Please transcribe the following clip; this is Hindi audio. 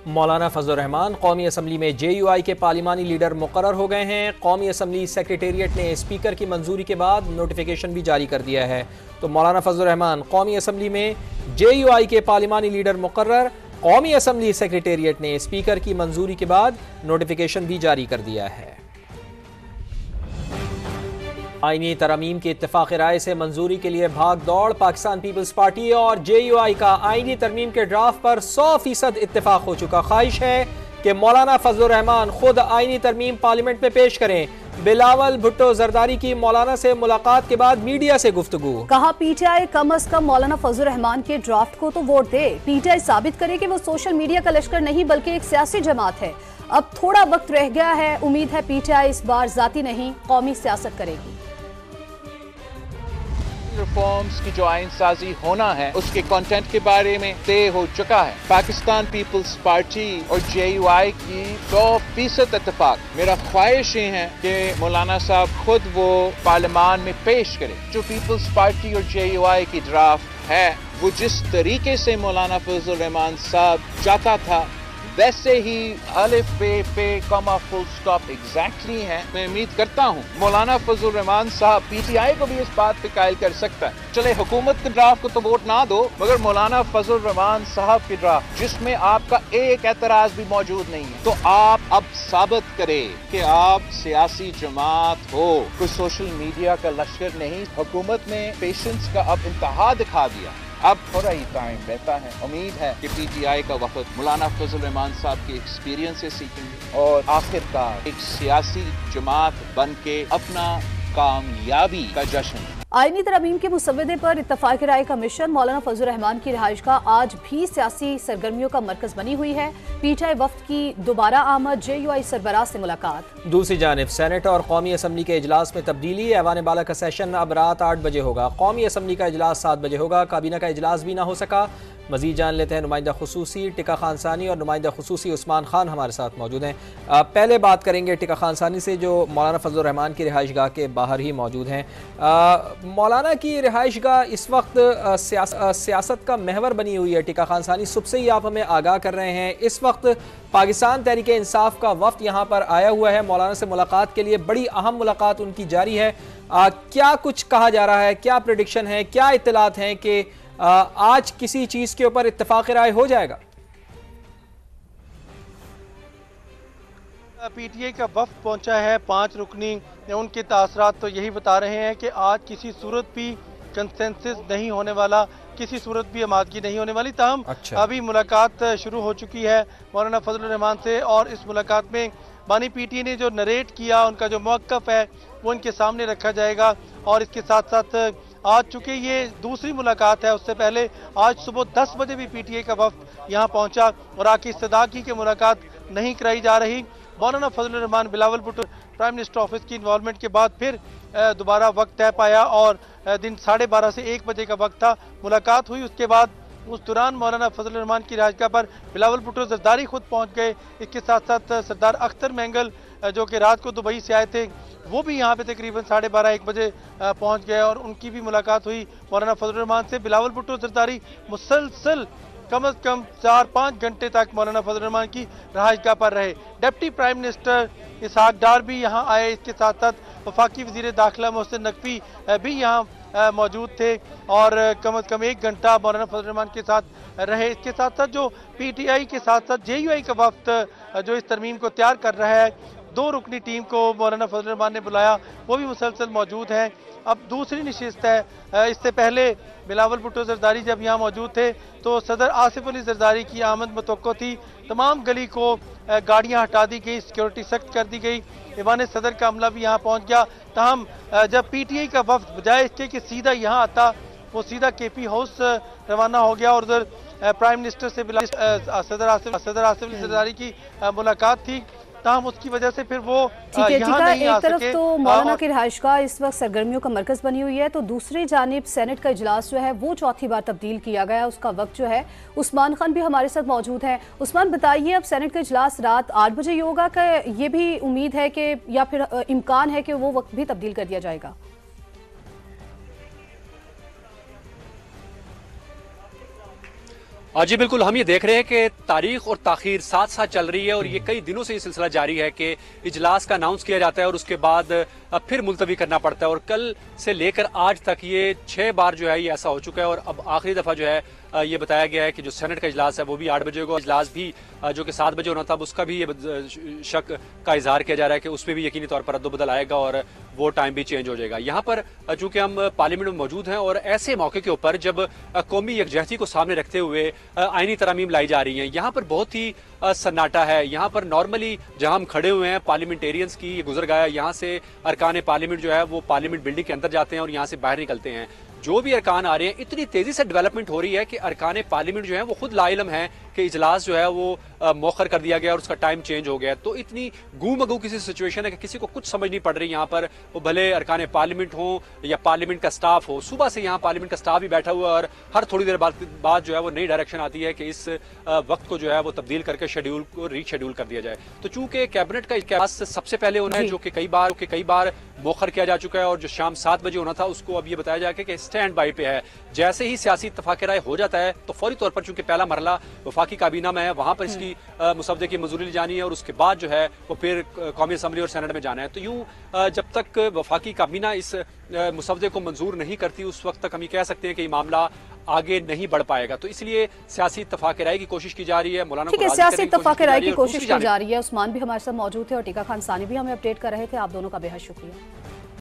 मौलाना फजल रहमान कौमी असम्बली में JUI के पार्लिमानी लीडर मुकर्रर हो गए हैं। कौमी असम्बली सेक्रेटेरिएट ने स्पीकर की मंजूरी के बाद नोटिफिकेशन भी जारी कर दिया है। तो मौलाना फजल रहमान कौमी असम्बली में JUI के पार्लिमानी लीडर मुकर्रर। कौमी असम्बली सेक्रेटेरिएट ने स्पीकर की मंजूरी के बाद नोटिफिकेशन भी जारी कर दिया है। आईनी तरमीम की इत्तेफाक राय से मंजूरी के लिए भाग दौड़। पाकिस्तान पीपल्स पार्टी और JUI का आईनी तरमीम के ड्राफ्ट पर 100% इत्तेफाक हो चुका। ख्वाहिश है कि मौलाना फजल रहमान खुद आईनी तरमीम पार्लियामेंट में पेश करें। बिलावल भुट्टो जरदारी की मौलाना से मुलाकात के बाद मीडिया से गुफ्तगू। कहा PTI कम अज कम मौलाना फजल रहमान के ड्राफ्ट को तो वोट दे। PTI साबित करे कि वो सोशल मीडिया का लश्कर नहीं बल्कि एक सियासी जमात है। अब थोड़ा वक्त रह गया है। उम्मीद है PTI इस बार जाती नहीं कौमी सियासत करेगी। रिफॉर्म्स की जो आइन साजी होना है उसके कंटेंट के बारे में तय हो चुका है। पाकिस्तान पीपल्स पार्टी और JUI की 100% इत्तेफाक। मेरा ख्वाहिश ये है कि मौलाना साहब खुद वो पार्लियामान में पेश करें। जो पीपल्स पार्टी और JUI की ड्राफ्ट है वो जिस तरीके से मौलाना फजल रहमान साहब चाहता था वैसे ही अलिफ पे कॉमा फुल स्टॉप एग्जैक्टली है। मैं उम्मीद करता हूँ मौलाना फजल रहमान साहब PTI को भी इस बात पे कायल कर सकता है। चले हुकूमत के ड्राफ्ट को तो वोट ना दो मगर मौलाना फजल रहमान साहब के ड्राफ्ट जिसमें आपका एक एतराज भी मौजूद नहीं है तो आप अब साबित करें कि आप सियासी जमात हो, कोई सोशल मीडिया का लश्कर नहीं। हुकूमत ने पेशेंस का अब इंतहा दिखा दिया। अब थोड़ा ही टाइम रहता है। उम्मीद है कि PTI का वफद मौलाना फजल रहमान साहब के एक्सपीरियंस से सीखेंगे और आखिरकार एक सियासी जमात बन के अपना कामयाबी का जश्न। आईनी तरमीम के मुसव्वदे पर इत्तफाक राय का मिशन। मौलाना फजल रहमान की रिहाइश का आज भी सियासी सरगर्मियों का मरकज बनी हुई है। PTI वफ्द की दोबारा आमद। JUI सरबराह से मुलाकात। दूसरी जानिब सेनेट और कौमी असम्बली के इजलास में तब्दीली। ऐवान बाला का सेशन अब रात 8 बजे होगा। कौमी असम्बली का इजलास 7 बजे होगा। काबीना का इजलास भी ना हो सका। मजीद जान लेते हैं नुमाइंदा खुसूसी टिका खानसानी और नुमाइंदा खुसूसी उस्मान खान हमारे साथ मौजूद हैं। पहले बात करेंगे टिका खानसानी से जो मौलाना फजल रहमान की रिहाइश गाह के बाहर ही मौजूद हैं। मौलाना की रिहाइश गाह इस वक्त सियासत का महवर बनी हुई है। टिका खानसानी सुबह से ही आप हमें आगाह कर रहे हैं। इस वक्त पाकिस्तान तहरीक इंसाफ का वफ्द यहाँ पर आया हुआ है मौलाना से मुलाकात के लिए। बड़ी अहम मुलाकात उनकी जारी है। क्या कुछ कहा जा रहा है, क्या प्रेडिक्शन है, क्या इत्तलात हैं कि आज किसी चीज के ऊपर इत्तेफाक राय हो जाएगा? PTI का वफ्द पहुंचा है 5 रुकनी। उनके तासरात तो यही बता रहे हैं कि आज किसी सूरत भी कंसेंसस नहीं होने वाला, किसी सूरत भी आमादगी नहीं होने वाली। ताहम अभी मुलाकात शुरू हो चुकी है मौलाना फजल रहमान से और इस मुलाकात में बानी PTI ने जो नरेट किया उनका जो मौक़िफ़ है वो इनके सामने रखा जाएगा। और इसके साथ साथ आज चूँकि ये दूसरी मुलाकात है उससे पहले आज सुबह 10 बजे भी PTI का वफ्द यहाँ पहुँचा और आके इस्तदा की कि मुलाकात नहीं कराई जा रही। Maulana Fazal Rehman Bilawal Bhutto prime minister office की इन्वॉल्वमेंट के बाद फिर दोबारा वक्त तय पाया और दिन 12:30 से 1 बजे का वक्त था। मुलाकात हुई। उसके बाद उस दौरान मौलाना फजल रहमान की रिहाइशगाह पर बिलावल भुट्टो जरदारी खुद पहुँच गए। इसके साथ साथ सरदार अख्तर मैंगल जो कि रात को दुबई से आए थे वो भी यहाँ पे तकरीबन 12:30-1 बजे पहुँच गए और उनकी भी मुलाकात हुई मौलाना फजल रहमान से। बिलावल भुट्टो जरदारी मुसलसल कम अज़ कम 4-5 घंटे तक मौलाना फजल रहमान की रिहाइशगाह पर रहे। डिप्टी प्राइम मिनिस्टर इसहाक डार भी यहाँ आए। इसके साथ साथ वफाकी वज़ीर दाखिला मोहसिन नकवी भी यहाँ मौजूद थे और कम अज़ कम 1 घंटा मौलाना फजल रहमान के साथ रहे। इसके साथ साथ जो PTI के साथ साथ JUI का वफ्द जो इस तरमीम को तैयार कर रहा है 2 रुकनी टीम को मौलाना फजल रहमान ने बुलाया, वो भी मुसलसल मौजूद हैं। अब दूसरी नशिस्त है। इससे पहले बिलावल भुट्टो जरदारी जब यहाँ मौजूद थे तो सदर आसिफ अली जरदारी की आमद मुतवक्को थी। तमाम गली को गाड़ियाँ हटा दी गई, सिक्योरिटी सख्त कर दी गई। ईवान सदर का अमला भी यहाँ पहुँच गया। ताहम जब PTI का वफ्द बजाय इसके कि सीधा यहाँ आता वो सीधा KP हाउस रवाना हो गया और उधर प्राइम मिनिस्टर से सदर आसिफ अली जरदारी की मुलाकात थी। ताहम उसकी वजह से फिर वो यहाँ नहीं आ सके। एक तरफ तो मौलाना की रिहाइशगाह इस वक्त सरगर्मियों का मरकज बनी हुई है तो दूसरी जानिब सेनेट का इजलास जो है वो चौथी बार तब्दील किया गया। उसका वक्त जो है उस्मान खान भी हमारे साथ मौजूद है। उस्मान बताइए अब सेनेट का इजलास रात 8 बजे ही होगा कि ये भी उम्मीद है कि या फिर इम्कान है कि वो वक्त भी तब्दील कर दिया जाएगा? जी बिल्कुल, हम ये देख रहे हैं कि तारीख और ताखीर साथ साथ चल रही है और ये कई दिनों से ये सिलसिला जारी है कि इजलास का अनाउंस किया जाता है और उसके बाद फिर मुलतवी करना पड़ता है और कल से लेकर आज तक ये 6 बार जो है ये ऐसा हो चुका है और अब आखिरी दफ़ा जो है ये बताया गया है कि जो सेनेट का इजलास है वो भी 8 बजे होगा। इजलास भी जो कि 7 बजे होना था उसका भी ये शक का इजहार किया जा रहा है कि उसमें भी यकीनी तौर पर रद्दबदल आएगा और वो टाइम भी चेंज हो जाएगा। यहाँ पर चूंकि हम पार्लियामेंट में मौजूद हैं और ऐसे मौके के ऊपर जब कौमी यकजहती को सामने रखते हुए आईनी तरमीम लाई जा रही हैं, यहाँ पर बहुत ही सन्नाटा है। यहाँ पर नॉर्मली जहाँ हम खड़े हुए हैं पार्लियामेंटेरियंस की ये गुजर गया, यहाँ से अरकान पार्लियामेंट जो है वो पार्लियामेंट बिल्डिंग के अंदर जाते हैं और यहाँ से बाहर निकलते हैं। जो भी अरकान आ रहे हैं इतनी तेजी से डेवलपमेंट हो रही है कि अरकान पार्लियामेंट जो है वो खुद लाइलम है कि इजलास जो है वो मौखर कर दिया गया और उसका टाइम चेंज हो गया। तो इतनी गूमगू किसी सिचुएशन है कि किसी को कुछ समझ नहीं पड़ रही यहाँ पर, वो भले अरकान पार्लियामेंट हो या पार्लियामेंट का स्टाफ हो। सुबह से यहाँ पार्लियामेंट का स्टाफ भी बैठा हुआ है और हर थोड़ी देर बाद जो है वो नई डायरेक्शन आती है कि इस वक्त को जो है वो तब्दील करके शेड्यूल को रीशेड्यूल कर दिया जाए। तो चूंकि कैबिनेट का इजलास सबसे पहले होना है जो कि कई बार मौखर किया जा चुका है और जो शाम 7 बजे होना था उसको अब ये बताया जाए कि स्टैंड बाई पे है। जैसे ही सियासी इत्तफाक राय हो जाता है तो फौरी तौर पर चूंकि पहला मरला वफाकी काबीना में है वहां पर इसकी मुसवदे की मंजूरी ली जानी है और उसके बाद जो है वो फिर कौमी असम्बली और सेनेट में जाना है। तो यूं जब तक वफाकी काबीना इस मुसवदे को मंजूर नहीं करती उस वक्त तक हम ये कह सकते हैं कि ये मामला आगे नहीं बढ़ पाएगा। तो इसलिए सियासी इत्तफाक राय की कोशिश की जा रही है। मौलाना ठीक है, सियासी इत्तफाक राय की कोशिश की जा रही है। उस्मान भी हमारे साथ मौजूद थे और टीका खान सानी भी हमें अपडेट कर रहे थे। आप दोनों का बेहद शुक्रिया।